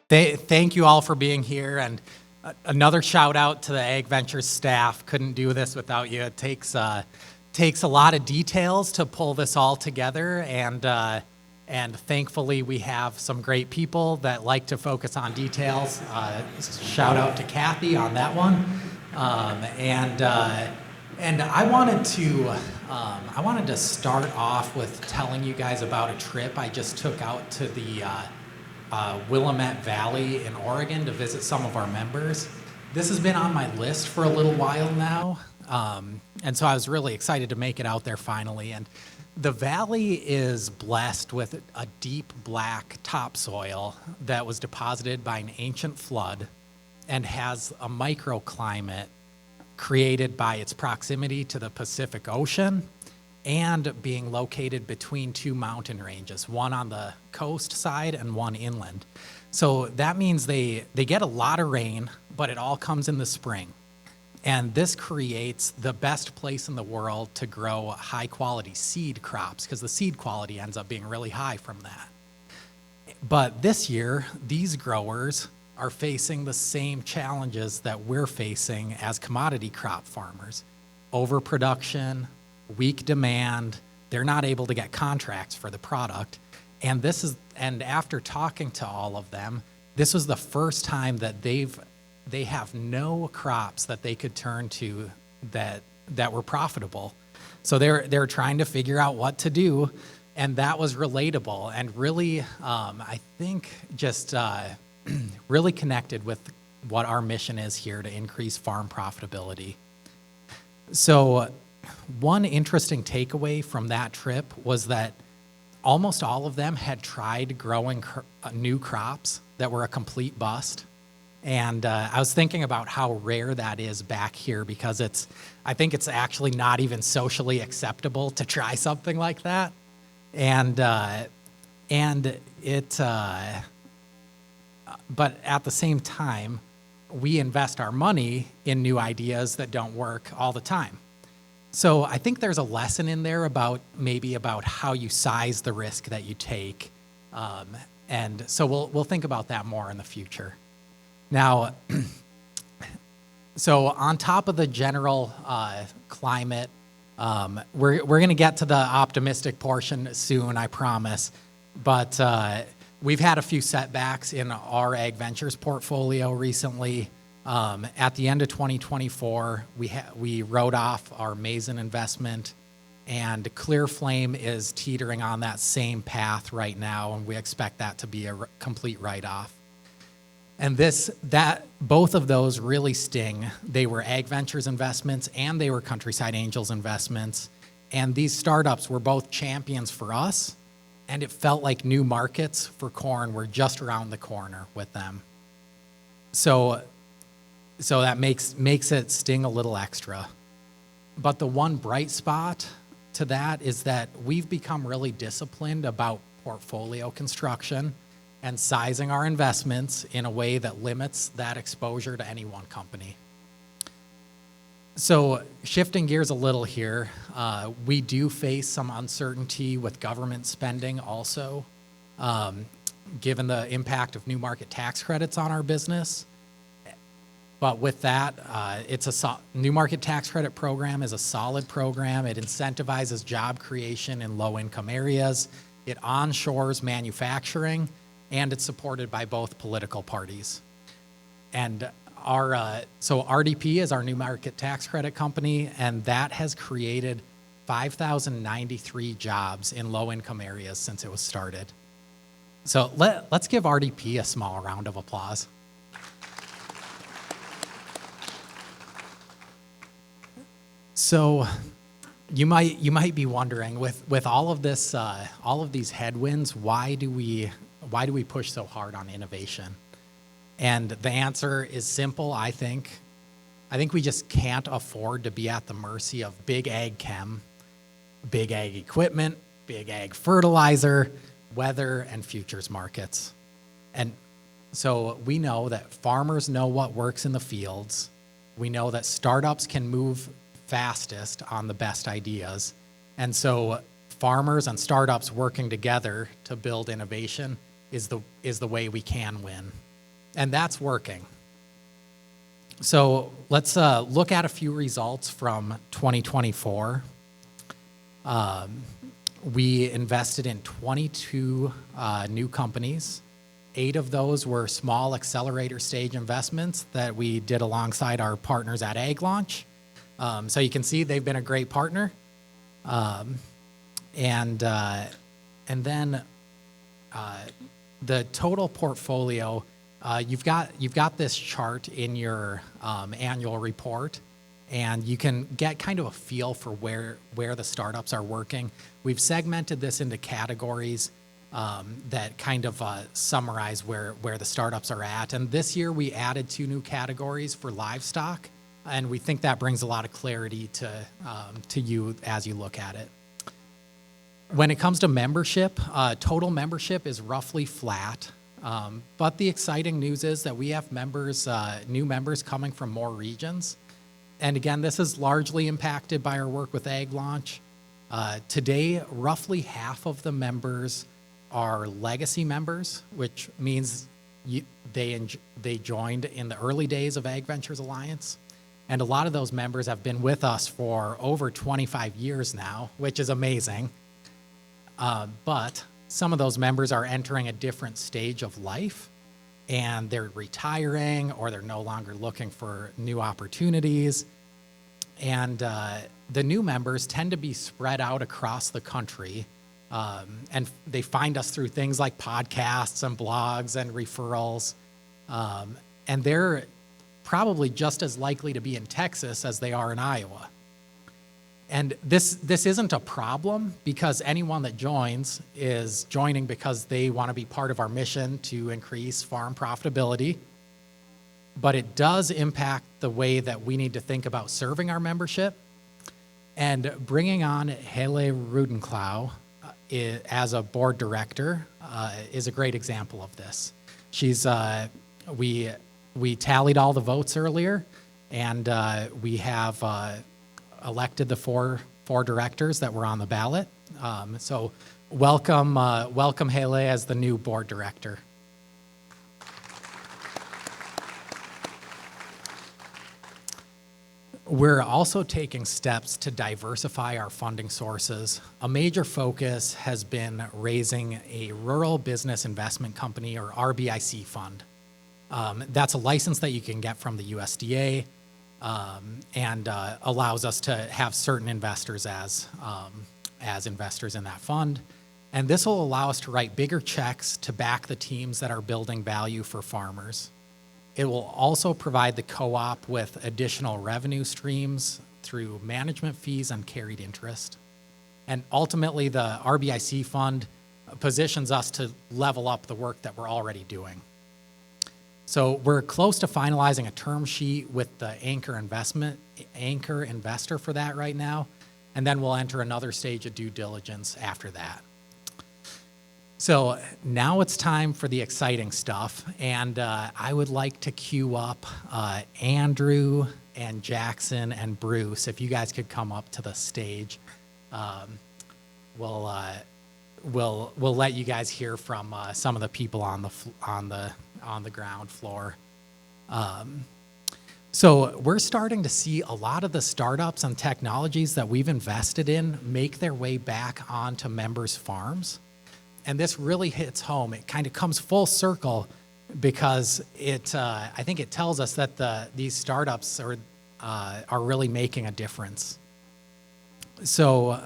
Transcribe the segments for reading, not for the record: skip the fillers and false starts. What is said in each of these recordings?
Thank you all for being here, and another shout out to the Ag Ventures staff. Couldn't do this without you. It takes a lot of details to pull this all together, and thankfully we have some great people that like to focus on details. Shout out to Kathy on that one, and I wanted to start off with telling you guys about a trip I just took out to the Willamette Valley in Oregon to visit some of our members. This has been on my list for a little while now, and so I was really excited to make it out there finally. And the valley is blessed with a deep black topsoil that was deposited by an ancient flood and has a microclimate created by its proximity to the Pacific Ocean and being located between two mountain ranges, one on the coast side and one inland. So that means they get a lot of rain, but it all comes in the spring. And this creates the best place in the world to grow high quality seed crops, because the seed quality ends up being really high from that. But this year, these growers are facing the same challenges that we're facing as commodity crop farmers: overproduction, weak demand. They're not able to get contracts for the product. And after talking to all of them, this was the first time that they have no crops that they could turn to that were profitable. So they're trying to figure out what to do, and that was relatable and really, I think, just really connected with what our mission is here to increase farm profitability. So one interesting takeaway from that trip was that almost all of them had tried growing new crops that were a complete bust. And I was thinking about how rare that is back here, because I think it's actually not even socially acceptable to try something like that. But at the same time, we invest our money in new ideas that don't work all the time. So I think there's a lesson in there about how you size the risk that you take. And so we'll think about that more in the future. Now, so on top of the general climate, we're going to get to the optimistic portion soon, I promise. But we've had a few setbacks in our Ag Ventures portfolio recently. At the end of 2024, we wrote off our Mason investment, and Clear Flame is teetering on that same path right now, and we expect that to be a complete write-off. And both of those really sting. They were Ag Ventures investments and they were Countryside Angels investments. And these startups were both champions for us, and it felt like new markets for corn were just around the corner with them. So that makes it sting a little extra. But the one bright spot to that is that we've become really disciplined about portfolio construction and sizing our investments in a way that limits that exposure to any one company. So shifting gears a little here, we do face some uncertainty with government spending also, given the impact of new market tax credits on our business. But with that, new market tax credit program is a solid program. It incentivizes job creation in low-income areas. It onshores manufacturing, and it's supported by both political parties. And so RDP is our new market tax credit company, and that has created 5,093 jobs in low-income areas since it was started. So let's give RDP a small round of applause. So you might be wondering, with all of this, all of these headwinds, why do we push so hard on innovation? And the answer is simple, I think. I think we just can't afford to be at the mercy of big ag chem, big ag equipment, big ag fertilizer, weather, and futures markets. And so we know that farmers know what works in the fields. We know that startups can move fastest on the best ideas. And so farmers and startups working together to build innovation is the way we can win. and that's working. So let's look at a few results from 2024. We invested in 22 new companies. 8 of those were small accelerator stage investments that we did alongside our partners at Ag Launch. So you can see they've been a great partner. And then the total portfolio, you've got this chart in your annual report, and you can get kind of a feel for where the startups are working. We've segmented this into categories that kind of summarize where the startups are at. And this year we added 2 new categories for livestock, and we think that brings a lot of clarity to you as you look at it. When it comes to membership, total membership is roughly flat. But the exciting news is that we have new members coming from more regions. And again, this is largely impacted by our work with Ag Launch. Today, roughly half of the members are legacy members, which means they joined in the early days of Ag Ventures Alliance. And a lot of those members have been with us for over 25 years now, which is amazing. But some of those members are entering a different stage of life, and they're retiring, or they're no longer looking for new opportunities. And the new members tend to be spread out across the country, and they find us through things like podcasts and blogs and referrals. And they're probably just as likely to be in Texas as they are in Iowa. And this isn't a problem, because anyone that joins is joining because they want to be part of our mission to increase farm profitability. But it does impact the way that we need to think about serving our membership. And bringing on Hele Rudenklau as a board director is a great example of this. We tallied all the votes earlier, and we have elected the four directors that were on the ballot. So welcome Hele as the new board director. We're also taking steps to diversify our funding sources. A major focus has been raising a rural business investment company, or RBIC fund. That's a license that you can get from the USDA. And allows us to have certain investors as investors in that fund. And this will allow us to write bigger checks to back the teams that are building value for farmers. It will also provide the co-op with additional revenue streams through management fees and carried interest. And ultimately, the RBIC fund positions us to level up the work that we're already doing. So we're close to finalizing a term sheet with the anchor investor for that right now, and then we'll enter another stage of due diligence after that. So now it's time for the exciting stuff, and I would like to queue up Andrew and Jackson and Bruce. If you guys could come up to the stage, we'll let you guys hear from some of the people on the ground floor. So we're starting to see a lot of the startups and technologies that we've invested in make their way back onto members' farms. And this really hits home. It kind of comes full circle, because I think it tells us that these startups are really making a difference. So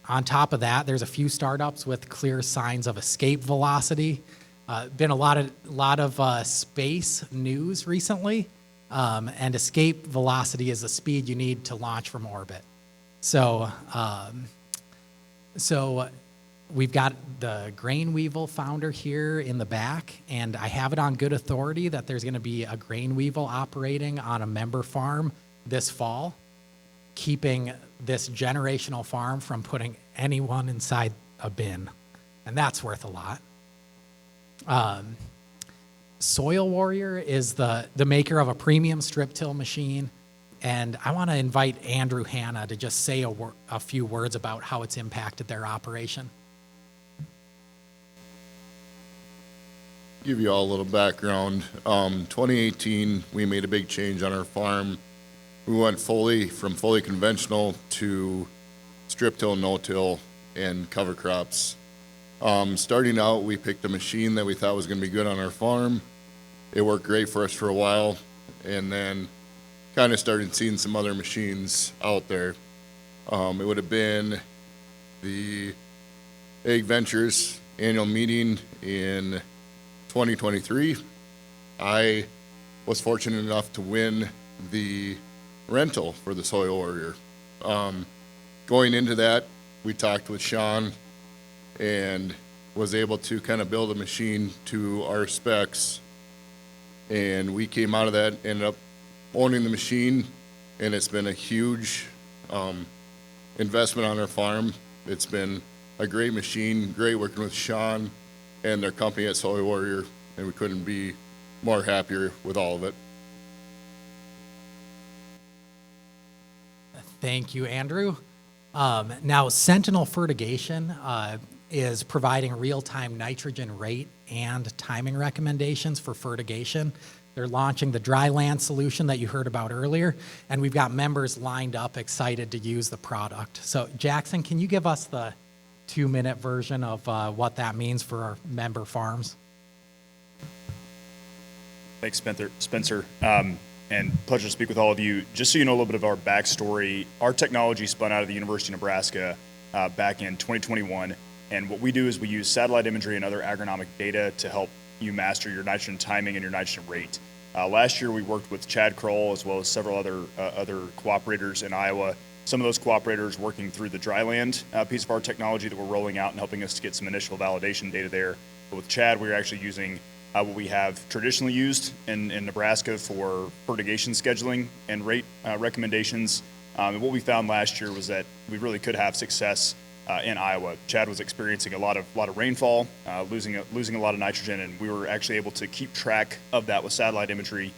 on top of that, there's a few startups with clear signs of escape velocity. Been a lot of space news recently, and escape velocity is the speed you need to launch from orbit. So we've got the grain weevil founder here in the back, and I have it on good authority that there's going to be a grain weevil operating on a member farm this fall, keeping this generational farm from putting anyone inside a bin, and that's worth a lot. Soil Warrior is the maker of a premium strip till machine, and I want to invite Andrew Hanna to just say a few words about how it's impacted their operation. give you all a little background. 2018, we made a big change on our farm. We went from fully conventional to strip till, no-till, and cover crops. Starting out, we picked a machine that we thought was going to be good on our farm. It worked great for us for a while, and then kind of started seeing some other machines out there. It would have been the Ag Ventures annual meeting in 2023. I was fortunate enough to win the rental for the Soil Warrior. Going into that, we talked with Sean and was able to kind of build a machine to our specs. And we came out of that, ended up owning the machine, and it's been a huge investment on our farm. It's been a great machine, great working with Sean and their company at Soil Warrior, and we couldn't be more happier with all of it. Thank you, Andrew. Now, Sentinel Fertigation is providing real-time nitrogen rate and timing recommendations for fertigation. They're launching the dry land solution that you heard about earlier, and we've got members lined up excited to use the product. So, Jackson, can you give us the 2-minute version of what that means for our member farms? Thanks, Spencer. And pleasure to speak with all of you. Just so you know a little bit of our backstory, our technology spun out of the University of Nebraska back in 2021. And what we do is we use satellite imagery and other agronomic data to help you master your nitrogen timing and your nitrogen rate. Last year, we worked with Chad Kroll as well as several other cooperators in Iowa. Some of those cooperators working through the dry land piece of our technology that we're rolling out and helping us to get some initial validation data there. But with Chad, we're actually using what we have traditionally used in Nebraska for fertigation scheduling and rate recommendations. And what we found last year was that we really could have success in Iowa. Chad was experiencing a lot of rainfall, losing a lot of nitrogen, and we were actually able to keep track of that with satellite imagery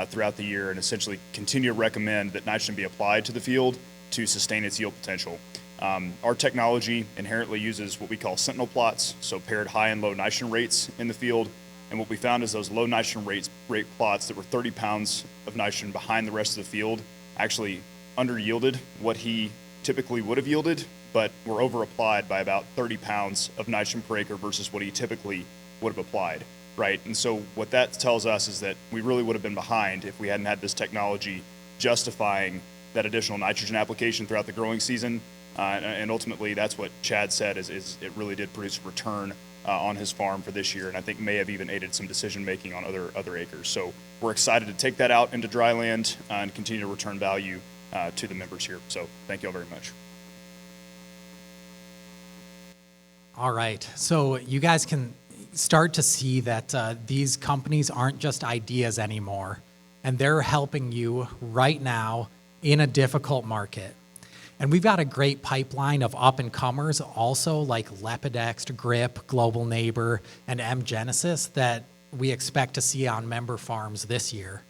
throughout the year and essentially continue to recommend that nitrogen be applied to the field to sustain its yield potential. Our technology inherently uses what we call sentinel plots, so paired high and low nitrogen rates in the field. And what we found is those low nitrogen rate plots that were 30 pounds of nitrogen behind the rest of the field actually under-yielded what he typically would have yielded, but were over-applied by about 30 pounds of nitrogen per acre versus what he typically would have applied, right? And so what that tells us is that we really would have been behind if we hadn't had this technology justifying that additional nitrogen application throughout the growing season. And ultimately, that's what Chad said is it really did produce a return on his farm for this year, and I think may have even aided some decision making on other acres. So we're excited to take that out into dry land and continue to return value to the members here. So thank you all very much. All right, so you guys can start to see that these companies aren't just ideas anymore, and they're helping you right now in a difficult market. And we've got a great pipeline of up-and-comers also, like Lepidex, Grip, Global Neighbor, and M-Genesis that we expect to see on member farms this year.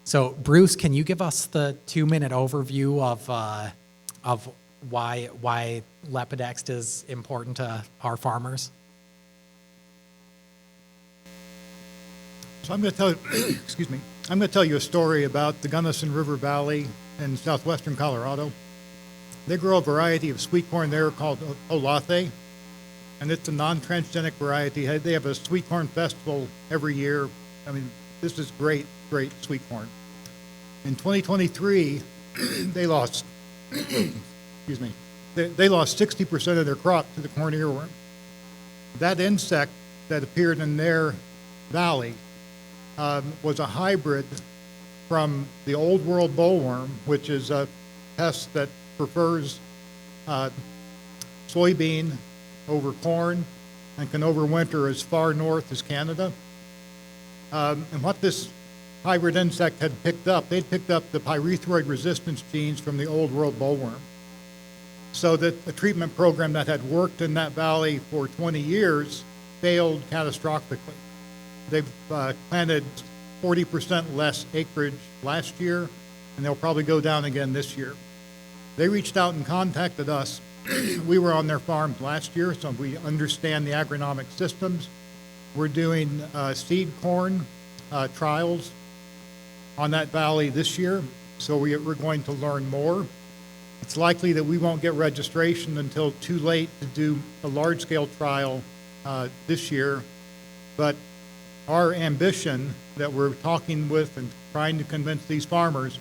So, Bruce, can you give us the 2-minute overview of why Lepidex is important to our farmers? So I'm going to tell excuse me. I'm going to tell you a story about the Gunnison River Valley in southwestern Colorado. They grow a variety of sweet corn there called Olathe, and it's a non-transgenic variety. They have a sweet corn festival every year. I mean, this is great sweet corn. In 2023, they lost, excuse me, they lost 60% of their crop to the corn earworm. That insect that appeared in their valley was a hybrid from the old world bollworm, which is a pest that prefers soybean over corn and can overwinter as far north as Canada. And what this hybrid insect had picked up, they'd picked up the pyrethroid resistance genes from the old world bollworm. So that the treatment program that had worked in that valley for 20 years failed catastrophically. They've planted 40% less acreage last year, and they'll probably go down again this year. They reached out and contacted us. We were on their farms last year, so we understand the agronomic systems. We're doing seed corn trials on that valley this year, so we're going to learn more. It's likely that we won't get registration until too late to do a large-scale trial this year, but our ambition that we're talking with and trying to convince these farmers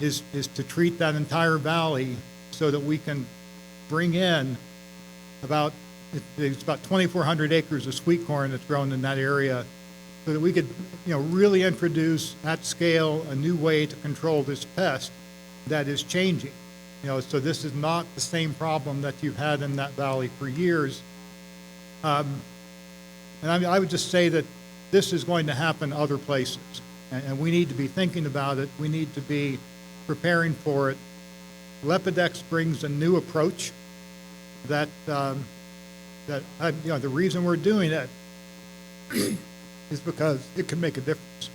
is to treat that entire valley so that we can bring in it's about 2,400 acres of sweet corn that's grown in that area, so that we could, really introduce at scale a new way to control this pest that is changing. So this is not the same problem that you've had in that valley for years. And I would just say that this is going to happen other places, and we need to be thinking about it. We need to be preparing for it. Lepidex brings a new approach that the reason we're doing it is because it can make a difference.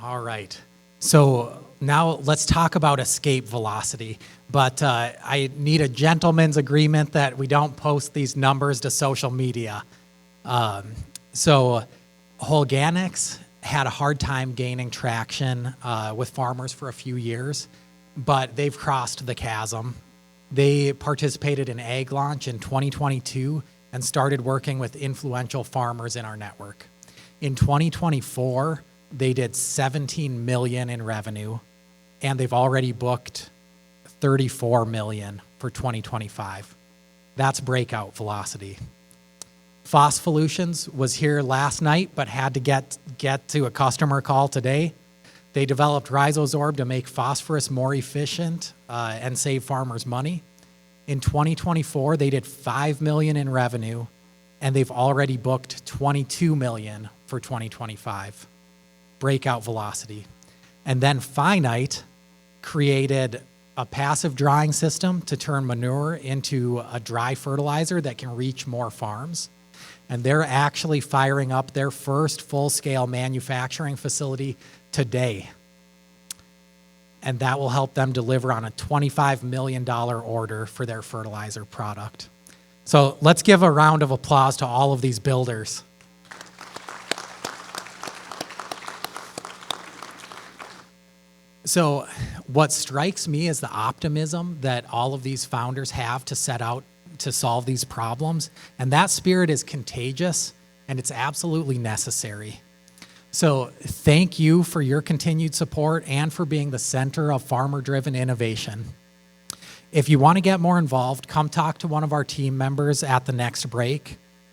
All right. So now let's talk about escape velocity. But I need a gentleman's agreement that we don't post these numbers to social media. So Holganics had a hard time gaining traction with farmers for a few years, but they've crossed the chasm. They participated in Ag Launch in 2022 and started working with influential farmers in our network. In 2024, they did $17 million in revenue, and they've already booked $34 million for 2025. That's breakout velocity. Phospholutions was here last night, but had to get to a customer call today. They developed Rhizozorb to make phosphorus more efficient and save farmers money. In 2024, they did $5 million in revenue, and they've already booked $22 million for 2025. Breakout velocity. And then Finite created a passive drying system to turn manure into a dry fertilizer that can reach more farms. And they're actually firing up their first full-scale manufacturing facility today. And that will help them deliver on a $25 million order for their fertilizer product. So let's give a round of applause to all of these builders. So what strikes me is the optimism that all of these founders have to set out to solve these problems. And that spirit is contagious, and it's absolutely necessary. So thank you for your continued support and for being the center of farmer-driven innovation. If you want to get more involved, come talk to one of our team members at the next break.